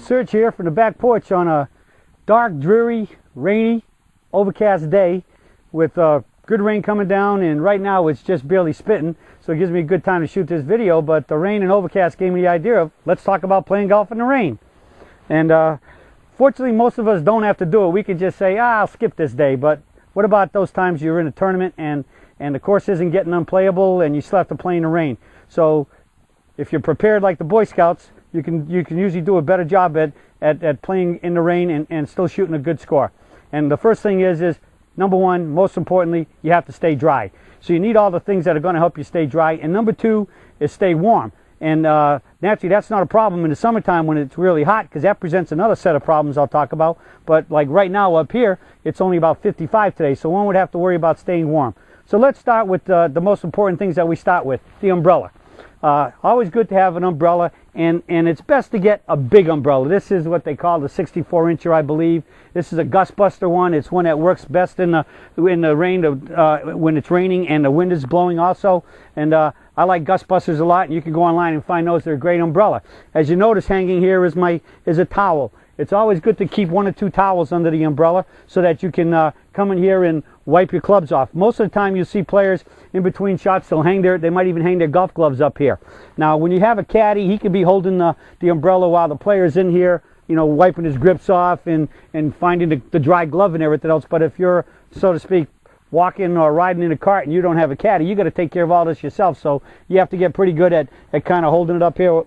Serge here from the back porch on a dark, dreary, rainy, overcast day with good rain coming down, and right now it's just barely spitting, so it gives me a good time to shoot this video. But the rain and overcast gave me the idea of let's talk about playing golf in the rain. And fortunately most of us don't have to do it. We can just say, I'll skip this day. But what about those times you're in a tournament and the course isn't getting unplayable and you still have to play in the rain? So if you're prepared like the Boy Scouts, you can usually do a better job at playing in the rain and still shooting a good score. And the first thing is number one, most importantly, you have to stay dry. So you need all the things that are going to help you stay dry. And number two is stay warm. And naturally, that's not a problem in the summertime when it's really hot, because that presents another set of problems I'll talk about. But like right now up here, it's only about 55 today, so one would have to worry about staying warm. So let's start with the most important things that we start with, the umbrella. Always good to have an umbrella, and it's best to get a big umbrella. This is what they call the 64-incher, I believe. This is a gust buster one. It's one that works best in the rain, when it's raining and the wind is blowing also. And I like gust busters a lot, and you can go online and find those. They're a great umbrella. As you notice, hanging here is a towel. It's always good to keep 1 or 2 towels under the umbrella so that you can come in here and wipe your clubs off. Most of the time you see players in between shots, they might even hang their golf gloves up here. Now when you have a caddy, he can be holding the umbrella while the player's in here, you know, wiping his grips off and finding the dry glove and everything else. But if you're, so to speak, walking or riding in a cart and you don't have a caddy, you got to take care of all this yourself. So you have to get pretty good at kind of holding it up here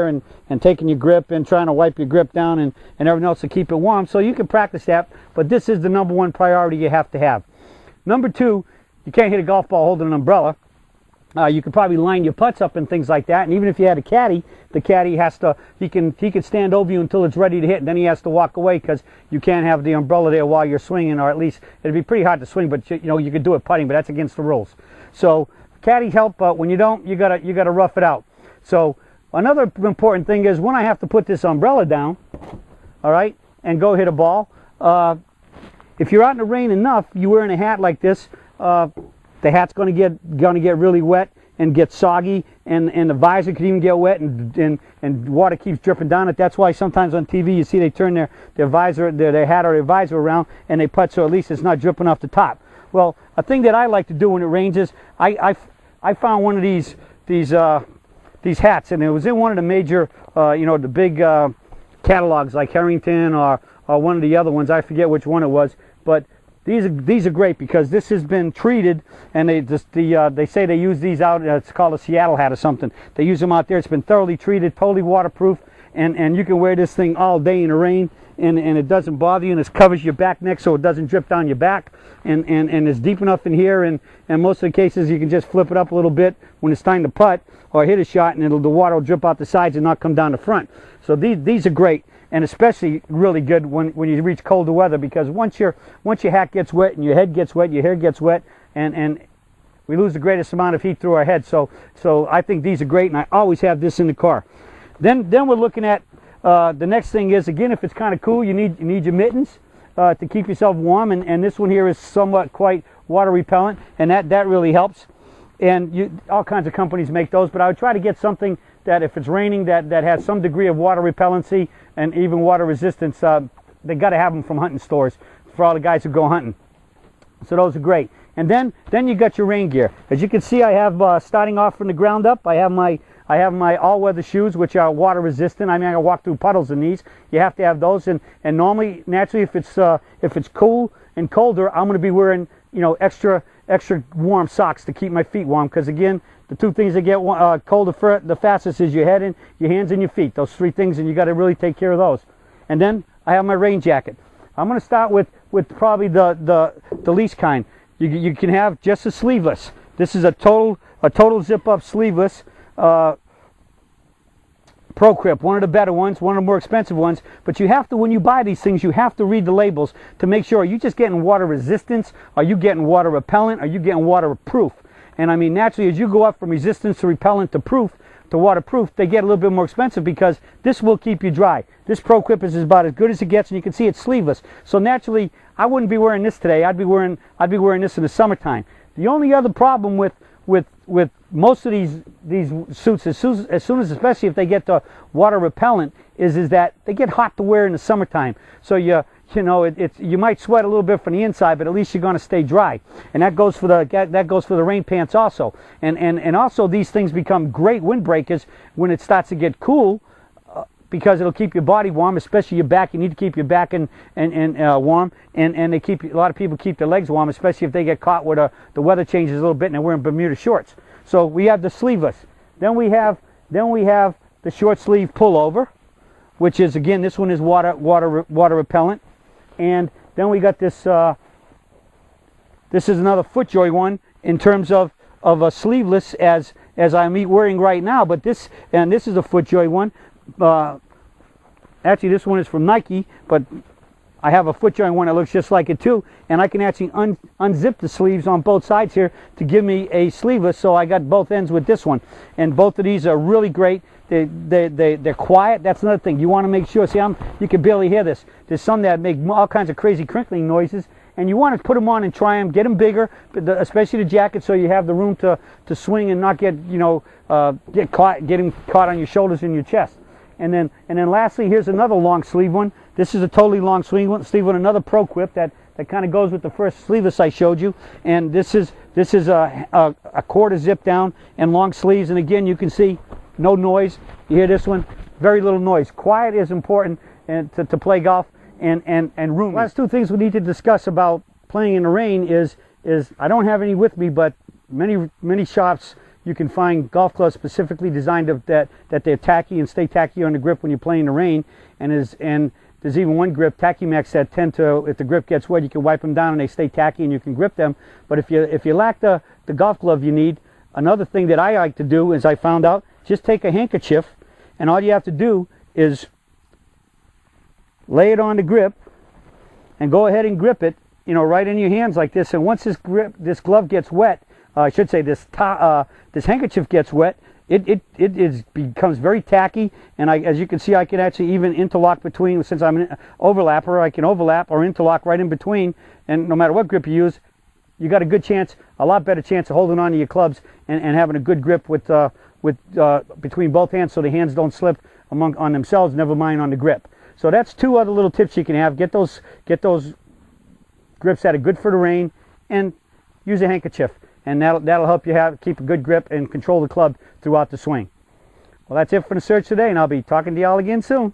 and taking your grip and trying to wipe your grip down and everything else to keep it warm. So you can practice that, but this is the number one priority you have to have. Number two, you can't hit a golf ball holding an umbrella. You could probably line your putts up and things like that, and even if you had a caddy, the caddy has to, he can stand over you until it's ready to hit, and then he has to walk away, because you can't have the umbrella there while you're swinging, or at least it'd be pretty hard to swing, but you know, you could do it putting, but that's against the rules. So caddies help, but when you don't, you gotta rough it out. So another important thing is when I have to put this umbrella down, all right, and go hit a ball, if you're out in the rain enough, you're wearing a hat like this, the hat's going to get really wet and get soggy, and the visor could even get wet, and water keeps dripping down it. That's why sometimes on TV you see they turn their visor, their hat or their visor around, and they putt so at least it's not dripping off the top. Well, a thing that I like to do when it rains is I found one of these hats, and it was in one of the major you know, the big catalogs like Harrington or one of the other ones. I forget which one it was, but these are great because this has been treated, and they say they use these out. It's called a Seattle hat or something. They use them out there. It's been thoroughly treated, totally waterproof, and you can wear this thing all day in the rain, and it doesn't bother you, and it covers your back neck so it doesn't drip down your back, and it's deep enough in here, and most of the cases you can just flip it up a little bit when it's time to putt or hit a shot, and the water will drip out the sides and not come down the front. So these are great. And especially really good when you reach colder weather, because once your hat gets wet and your head gets wet, your hair gets wet, and we lose the greatest amount of heat through our head. So I think these are great, and I always have this in the car. Then we're looking at the next thing is, again, if it's kind of cool, you need your mittens to keep yourself warm, and this one here is somewhat quite water repellent, and that really helps. And all kinds of companies make those, but I would try to get something that if it's raining that has some degree of water repellency and even water resistance. They got to have them from hunting stores for all the guys who go hunting. So those are great. And then you got your rain gear. As you can see, I have starting off from the ground up, I have my all-weather shoes, which are water resistant. I mean, I can walk through puddles in these. You have to have those, and normally, naturally, if it's cool and colder, I'm going to be wearing, you know, extra warm socks to keep my feet warm, because again, the two things that get colder the fastest is your head and your hands and your feet. Those 3 things, and you got to really take care of those. And then I have my rain jacket. I'm going to start with probably the least kind. You can have just a sleeveless. This is a total zip up sleeveless Pro Grip, one of the better ones, one of the more expensive ones. But you have to, when you buy these things, you have to read the labels to make sure, are you just getting water resistance? Are you getting water repellent? Are you getting waterproof? And I mean, naturally, as you go up from resistance to repellent to waterproof, they get a little bit more expensive, because this will keep you dry. This Pro Grip is about as good as it gets, and you can see it's sleeveless. So naturally, I wouldn't be wearing this today. I'd be wearing this in the summertime. The only other problem with with most of these suits, as soon as, especially if they get the water repellent, is that they get hot to wear in the summertime. So you know, you might sweat a little bit from the inside, but at least you're going to stay dry. And that goes for the rain pants also. And also these things become great windbreakers when it starts to get cool, because it'll keep your body warm, especially your back. You need to keep your back and warm, and they keep, a lot of people keep their legs warm, especially if they get caught where the weather changes a little bit and they're wearing Bermuda shorts. So we have the sleeveless. Then we have the short sleeve pullover, which is, again, this one is water repellent. And then we got this. This is another FootJoy one in terms of a sleeveless as I'm wearing right now. But this is a FootJoy one. Actually, this one is from Nike, but I have a FootJoy one that looks just like it too. And I can actually unzip the sleeves on both sides here to give me a sleeveless. So I got both ends with this one. And both of these are really great. They're quiet. That's another thing. You want to make sure. See, you can barely hear this. There's some that make all kinds of crazy crinkling noises, and you want to put them on and try them, get them bigger, especially the jacket, so you have the room to swing and not get getting caught on your shoulders and your chest. And then lastly, here's another long sleeve one. This is a totally long sleeve one, another Pro Quip that kind of goes with the first sleeveless I showed you. And this is a quarter zip down and long sleeves. And again, you can see no noise. You hear this one, very little noise. Quiet is important and to play golf, and roomy. Last two things we need to discuss about playing in the rain is I don't have any with me, but many shops you can find golf clubs specifically designed that they're tacky and stay tacky on the grip when you're playing in the rain. And there's even one grip, Tacky Max, that tend to, if the grip gets wet, you can wipe them down and they stay tacky and you can grip them. But if you lack the golf glove you need, another thing that I like to do is, I found out, just take a handkerchief, and all you have to do is lay it on the grip and go ahead and grip it, right in your hands like this. And once this glove gets wet, I should say this handkerchief gets wet, it becomes very tacky. And as you can see, I can actually even interlock between, since I'm an overlapper, I can overlap or interlock right in between. And no matter what grip you use, you got a lot better chance of holding on to your clubs and having a good grip with between both hands, so the hands don't slip on themselves, never mind on the grip. So that's two other little tips you can have. Get those grips that are good for the rain, and use a handkerchief, and that'll help you keep a good grip and control the club throughout the swing. Well, that's it for the search today, and I'll be talking to y'all again soon.